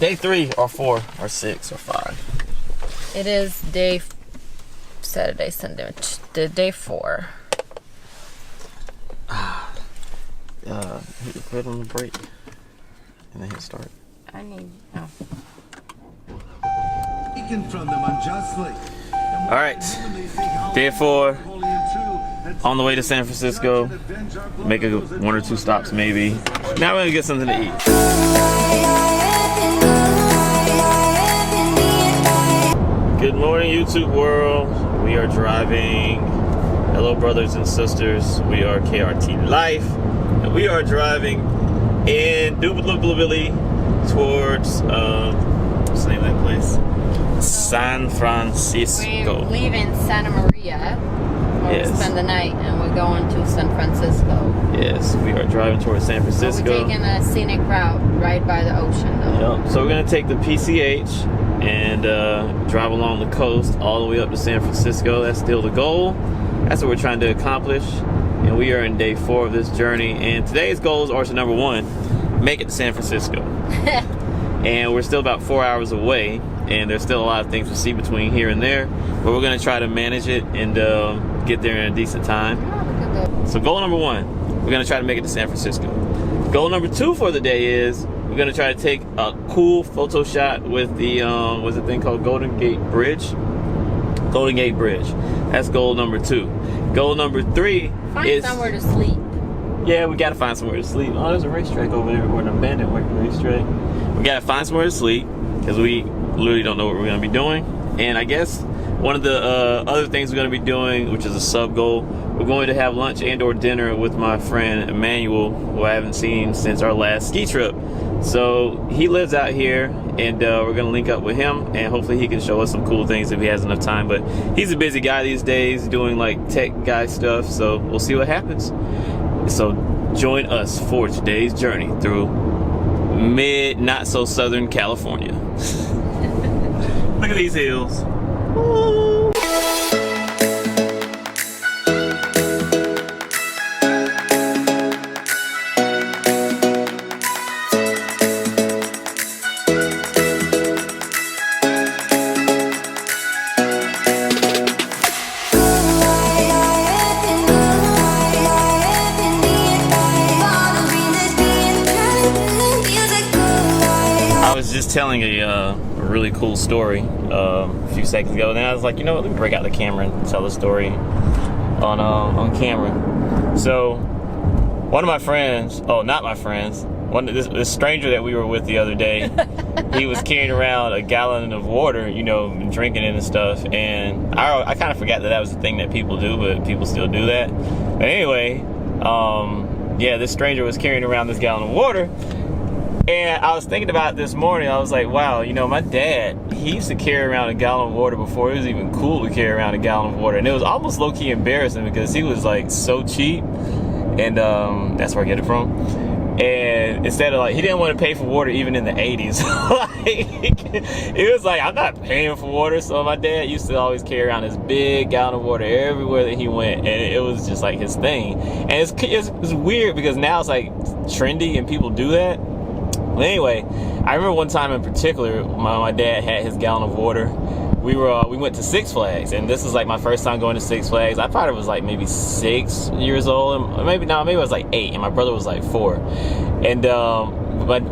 day 3 or 4 or 6 or 5? It is Saturday, Sunday, day 4. Put on the brake and then hit start. I need. Taken from them unjustly. All right, day 4. On the way to San Francisco. Make 1 or 2 stops maybe. Now we're gonna get something to eat. Good morning, YouTube world. We are driving. Hello, brothers and sisters. We are KRT Life, and we are driving indubitably towards what's the name of that place? San Francisco. We're leaving Santa Maria. We'll spend the night, and we're going to San Francisco. Yes, we are driving towards San Francisco. We're taking a scenic route right by the ocean, though. Yep. So we're gonna take the PCH and drive along the coast all the way up to San Francisco. That's still the goal. That's what we're trying to accomplish. And we are in day 4 of this journey. And today's goals are to, number 1, make it to San Francisco. And we're still about 4 hours away. And there's still a lot of things to see between here and there. But we're going to try to manage it and get there in a decent time. So goal number 1, we're going to try to make it to San Francisco. Goal number 2 for the day is we're going to try to take a cool photo shot with the, what's the thing called? Golden Gate Bridge. Golden Gate Bridge. That's goal number 2. Goal number 3 is... Find somewhere to sleep. Yeah, we got to find somewhere to sleep. Oh, there's a racetrack over there. We're an abandoned racetrack. We got to find somewhere to sleep because we literally don't know what we're going to be doing. And I guess one of the other things we're going to be doing, which is a sub goal, we're going to have lunch and or dinner with my friend Emmanuel, who I haven't seen since our last ski trip. So he lives out here, and we're going to link up with him, and hopefully he can show us some cool things if he has enough time. But he's a busy guy these days doing like tech guy stuff, so we'll see what happens. So join us for today's journey through not so southern California. Look at these hills. Woo. Just telling a really cool story a few seconds ago, and then I was like, you know what, let me break out the camera and tell the story on camera. So one of my friends, not my friends, this stranger that we were with the other day, he was carrying around a gallon of water, and drinking it and stuff, and I kind of forgot that was the thing that people do, but people still do that. But anyway, this stranger was carrying around this gallon of water. And I was thinking about it this morning. I was like, wow, my dad, he used to carry around a gallon of water before it was even cool to carry around a gallon of water. And it was almost low-key embarrassing because he was like so cheap. And that's where I get it from. And instead of he didn't want to pay for water even in the 80s. It was like, I'm not paying for water. So my dad used to always carry around this big gallon of water everywhere that he went. And it was just like his thing. And it's weird because now it's like trendy and people do that. But anyway, I remember one time in particular, my dad had his gallon of water. We went to Six Flags, and this was like my first time going to Six Flags. I probably was like maybe 6 years old, and maybe I was like 8, and my brother was like 4. And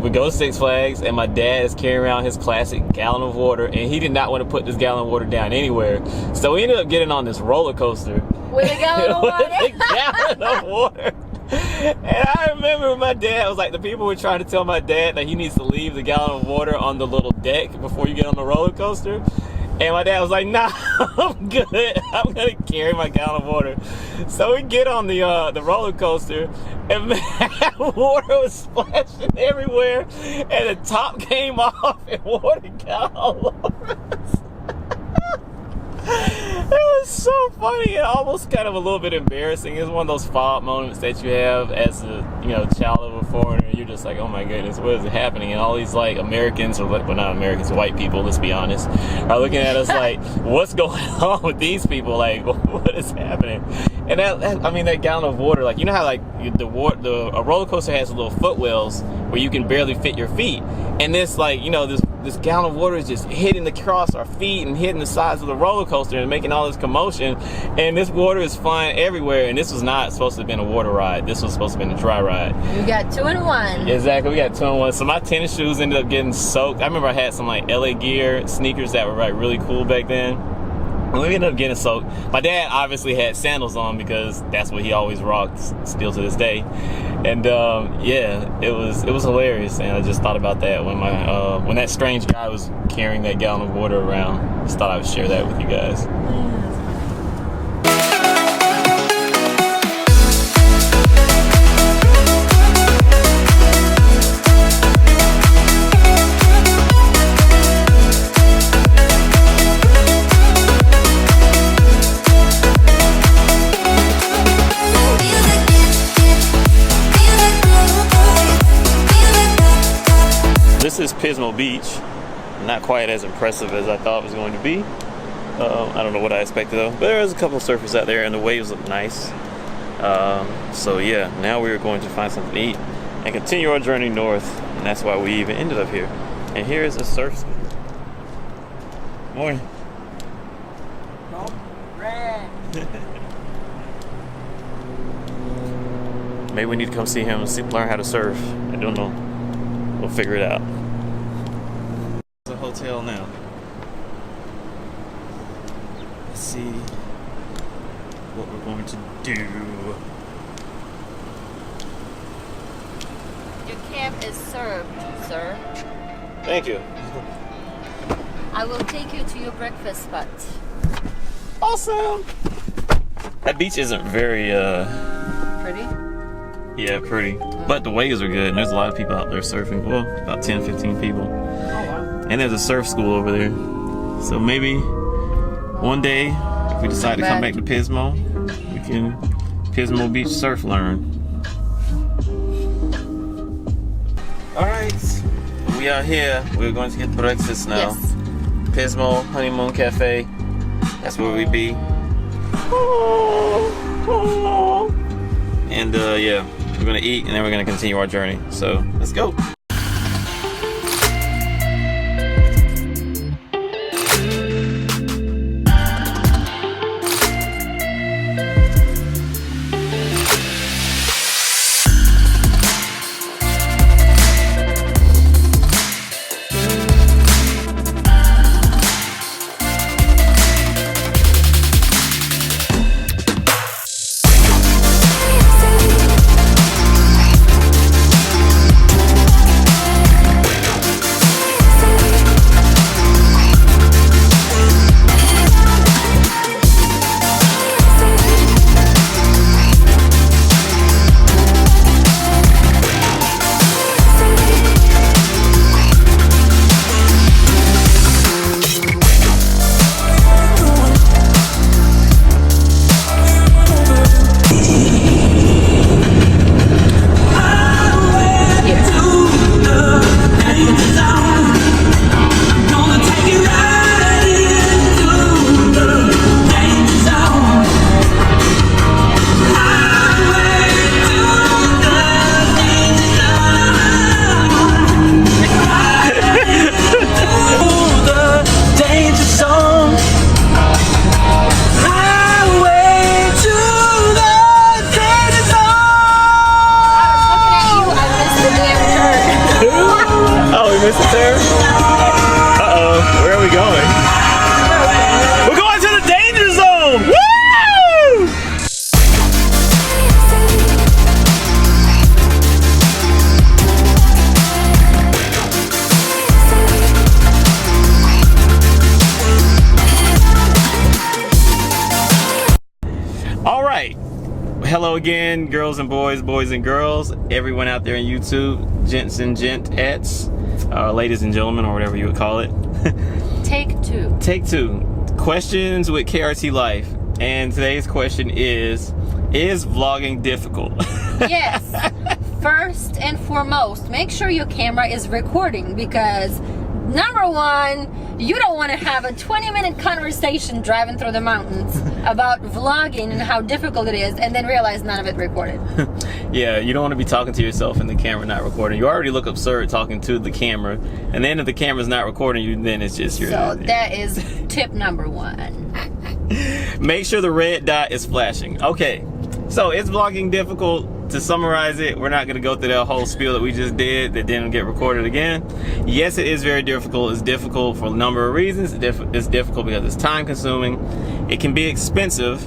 we go to Six Flags, and my dad is carrying around his classic gallon of water, and he did not want to put this gallon of water down anywhere. So we ended up getting on this roller coaster with a gallon of water. With a gallon of water. And I remember my dad was like, the people were trying to tell my dad that he needs to leave the gallon of water on the little deck before you get on the roller coaster. And my dad was like, nah, I'm good. I'm going to carry my gallon of water. So we get on the roller coaster, and man, water was splashing everywhere. And the top came off, and water got all over us. It was so funny and almost kind of a little bit embarrassing. It's one of those fall moments that you have as a child of a foreigner. You're just like, oh my goodness, what is happening? And all these like Americans, or well, not Americans, white people, let's be honest, are looking at us like, what's going on with these people? Like, what is happening? And I mean, that gallon of water, like, you know how like a roller coaster has little footwells where you can barely fit your feet, and this, like, you know, this gallon of water is just hitting across our feet and hitting the sides of the roller coaster and making all this commotion, and this water is flying everywhere. And this was not supposed to have been a water ride. This was supposed to have been a dry ride. You got 2 in 1. Exactly, we got 2 in 1. So my tennis shoes ended up getting soaked. I remember I had some like LA Gear sneakers that were like really cool back then. We ended up getting soaked. My dad obviously had sandals on because that's what he always rocked, still to this day. And yeah, it was hilarious. And I just thought about that when that strange guy was carrying that gallon of water around. Just thought I would share that with you guys. This is Pismo Beach. Not quite as impressive as I thought it was going to be. I don't know what I expected though, but there was a couple of surfers out there and the waves look nice. So yeah, now we're going to find something to eat and continue our journey north, and that's why we even ended up here. And here is a surf school. Morning. Maybe we need to come see him and learn how to surf. I don't know. We'll figure it out. It's a hotel now. Let's see what we're going to do. Your cab is served, sir. Thank you. I will take you to your breakfast spot. Awesome. That beach isn't very Pretty? yeah, pretty. But the waves are good, and there's a lot of people out there surfing. Well, about 10, 15 people. Oh, wow. And there's a surf school over there. So maybe one day, if we decide to come back to Pismo, we can Pismo Beach surf learn. Alright, we are here. We're going to get breakfast now. Yes. Pismo Honeymoon Cafe. That's where we be. And yeah, we're gonna eat and then we're gonna continue our journey. So let's go. Hello again, girls and boys, boys and girls, everyone out there on YouTube, gents and gentettes, ladies and gentlemen, or whatever you would call it. Take two. Take two. Questions with KRT Life. And today's question is vlogging difficult? Yes. First and foremost, make sure your camera is recording, because number one, You don't want to have a 20-minute conversation driving through the mountains about vlogging and how difficult it is, and then realize none of it recorded. Yeah, you don't want to be talking to yourself and the camera not recording. You already look absurd talking to the camera, and then if the camera's not recording you, then it's just your... So that is tip number 1. Make sure the red dot is flashing. Okay, so is vlogging difficult? To summarize it, we're not going to go through that whole spiel that we just did that didn't get recorded again. Yes, it is very difficult. It's difficult for a number of reasons. It's difficult because it's time consuming. It can be expensive.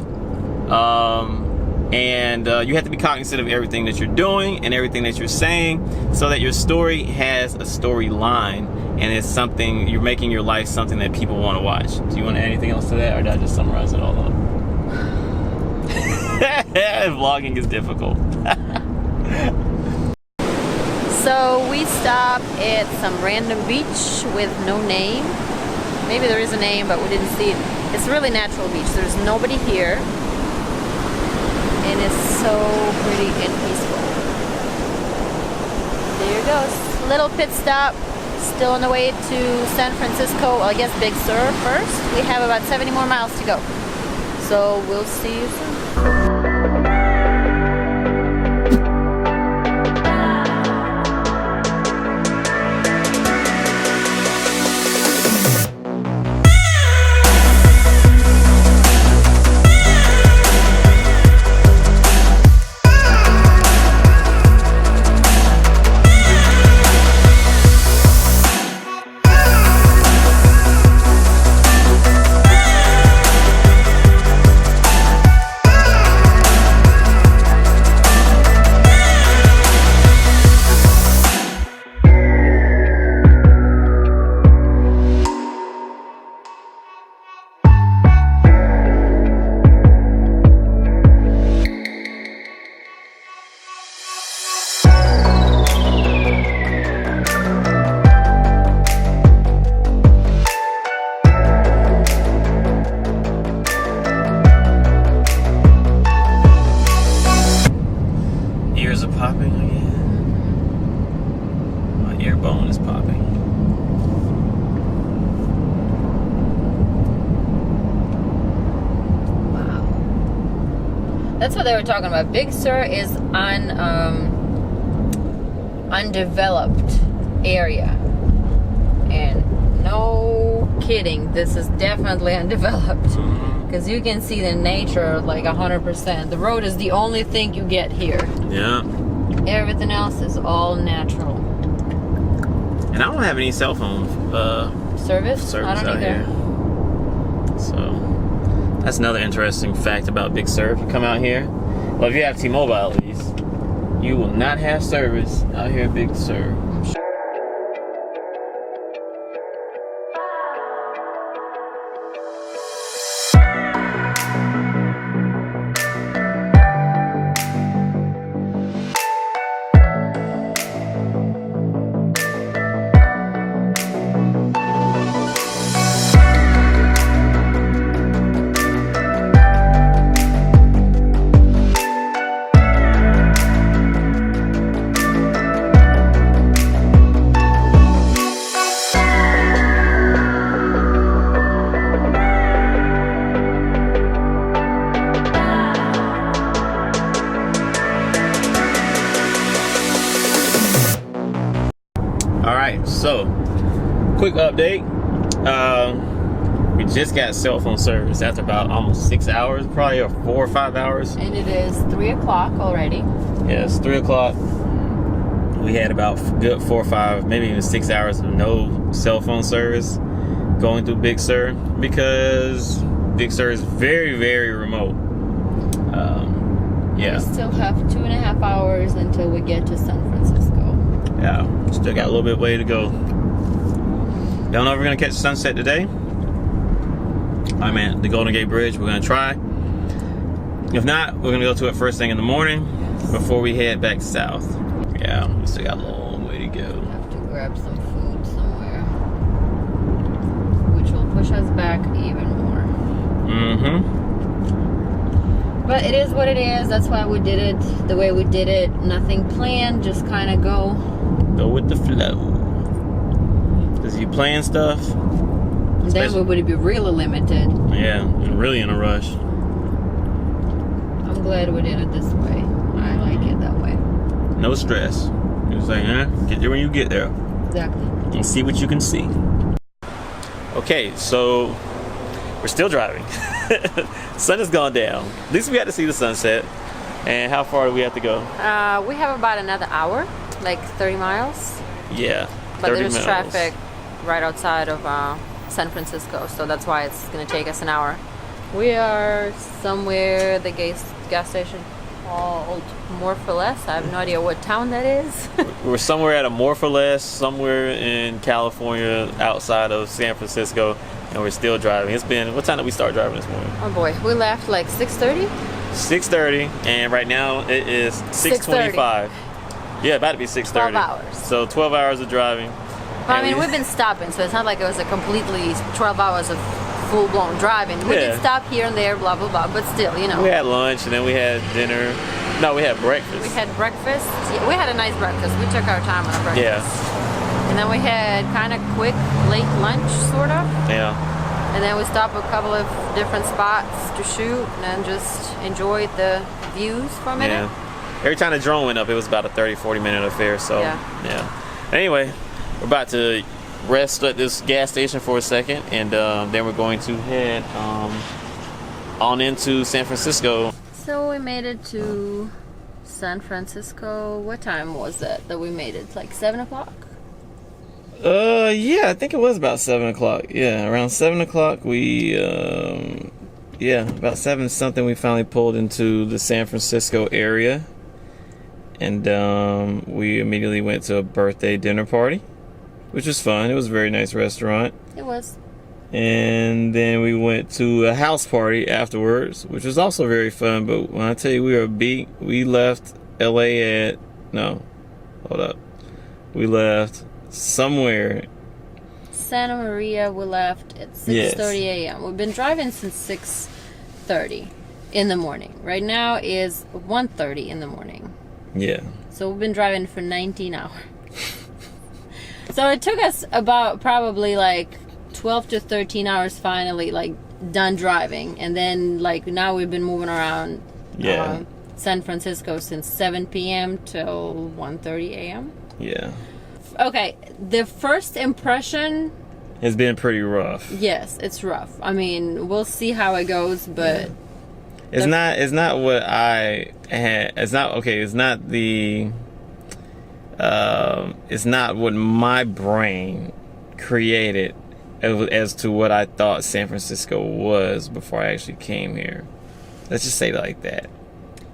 And you have to be cognizant of everything that you're doing and everything that you're saying so that your story has a storyline and it's something, you're making your life something that people want to watch. Do you want to add anything else to that, or did I just summarize it all up? Vlogging is difficult. So we stopped at some random beach with no name. Maybe there is a name, but we didn't see it. It's a really natural beach. There's nobody here. And it's so pretty and peaceful. There it goes. Little pit stop. Still on the way to San Francisco. Well, I guess Big Sur first. We have about 70 more miles to go. So we'll see you soon. That's what they were talking about. Big Sur is on undeveloped area, and no kidding, this is definitely undeveloped because you can see the nature like 100%. The road is the only thing you get here. Yeah. Everything else is all natural. And I don't have any cell phone service I don't out either. here. So that's another interesting fact about Big Sur. If you come out here, well, if you have T-Mobile at least, you will not have service out here at Big Sur. So, quick update. We just got cell phone service after about almost 6 hours, probably, or 4 or 5 hours. And it is 3 o'clock already. Yeah, it's 3 o'clock. We had about good 4 or 5, maybe even 6 hours of no cell phone service going through Big Sur because Big Sur is very, very remote. Yeah. We still have 2.5 hours until we get to San Francisco. Yeah, still got a little bit way to go. Don't know if we're gonna catch sunset today. I'm at the Golden Gate Bridge. We're gonna try. If not, we're gonna go to it first thing in the morning before we head back south. Yeah, we still got a long way to go. We have to grab some food somewhere, which will push us back even more. But it is what it is. That's why we did it the way we did it. Nothing planned, just kind of go with the flow. Because you plan stuff, And then we would be really limited. Yeah, and really in a rush. I'm glad we did it this way. I like it that way. No stress. You're saying, get there when you get there. Exactly. And see what you can see. Okay, so we're still driving. Sun has gone down. At least we had to see the sunset. And how far do we have to go? We have about another hour, like 30 miles. Yeah, But there's traffic right outside of San Francisco, so that's why it's going to take us an hour. We are somewhere, the gas station called More for Less. I have no idea what town that is. We're somewhere at a More for Less, somewhere in California, outside of San Francisco, and we're still driving. It's been, what time did we start driving this morning? Oh boy, we left like 6:30? 6:30, and right now it is 6:25. Yeah, about to be 6:30. 12 hours. So 12 hours of driving. But I mean, we've been stopping, so it's not like it was a completely 12 hours of full-blown driving. We did stop here and there, blah, blah, blah, but still, you know. We had lunch, and then we had dinner. No, we had breakfast. We had breakfast. Yeah, we had a nice breakfast. We took our time on a breakfast. Yeah. And then we had kind of quick, late lunch, sort of. Yeah. And then we stopped at a couple of different spots to shoot and just enjoyed the views for a minute. Yeah. Every time the drone went up, it was about a 30-40 minute affair. So, yeah. Anyway, we're about to rest at this gas station for a second, and then we're going to head on into San Francisco. So we made it to San Francisco. What time was it that we made it? Like 7 o'clock? Yeah, I think it was about 7 o'clock. Yeah, around 7 o'clock we, about 7 something we finally pulled into the San Francisco area. And we immediately went to a birthday dinner party, which was fun. It was a very nice restaurant. It was. And then we went to a house party afterwards, which was also very fun. But when I tell you we were beat, we left LA at, no, hold up. We left somewhere. Santa Maria, we left at 6:30 a.m. We've been driving since 6:30 in the morning. Right now is 1:30 in the morning. Yeah. So we've been driving for 19 hours. So it took us about probably like 12 to 13 hours finally, like done driving. And then like now we've been moving around San Francisco since 7 p.m. till 1:30 a.m. Yeah. Okay, the first impression has been pretty rough. Yes, it's rough. I mean, we'll see how it goes, but it's not what I had. It's not okay. It's not the. It's not what my brain created as to what I thought San Francisco was before I actually came here. Let's just say it like that.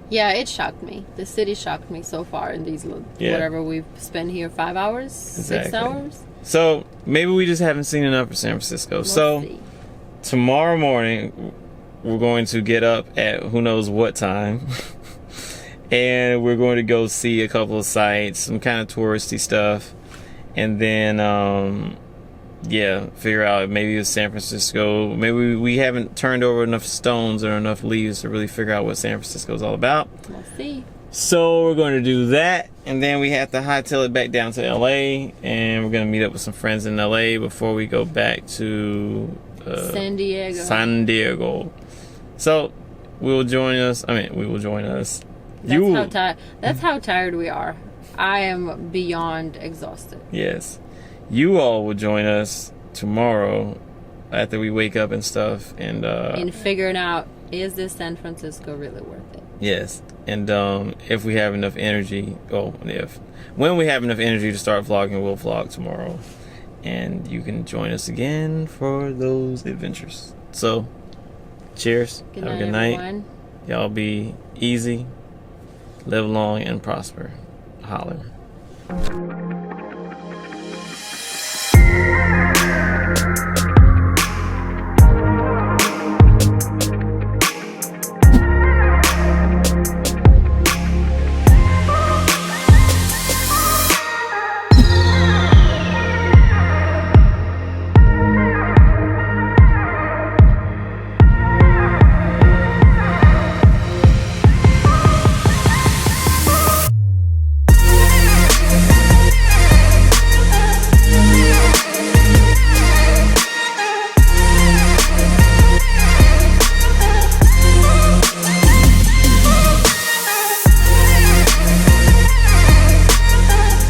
Yeah, it shocked me. The city shocked me so far in these whatever we've spent here, 5 hours, 6 hours. So maybe we just haven't seen enough of San Francisco. So tomorrow morning we're going to get up at who knows what time. And we're going to go see a couple of sites, some kind of touristy stuff, and then figure out maybe it's San Francisco. Maybe we haven't turned over enough stones or enough leaves to really figure out what San Francisco is all about. We'll see. So we're going to do that, and then we have to hightail it back down to LA, and we're going to meet up with some friends in LA before we go back to San Diego. So we will join us. That's how tired we are. I am beyond exhausted. Yes. You all will join us tomorrow after we wake up and stuff. And in figuring out, is this San Francisco really worth it? Yes. And if we have enough energy, when we have enough energy to start vlogging, we'll vlog tomorrow. And you can join us again for those adventures. So, cheers. Good have night, a good night. everyone. Y'all be easy. Live long and prosper. Holler.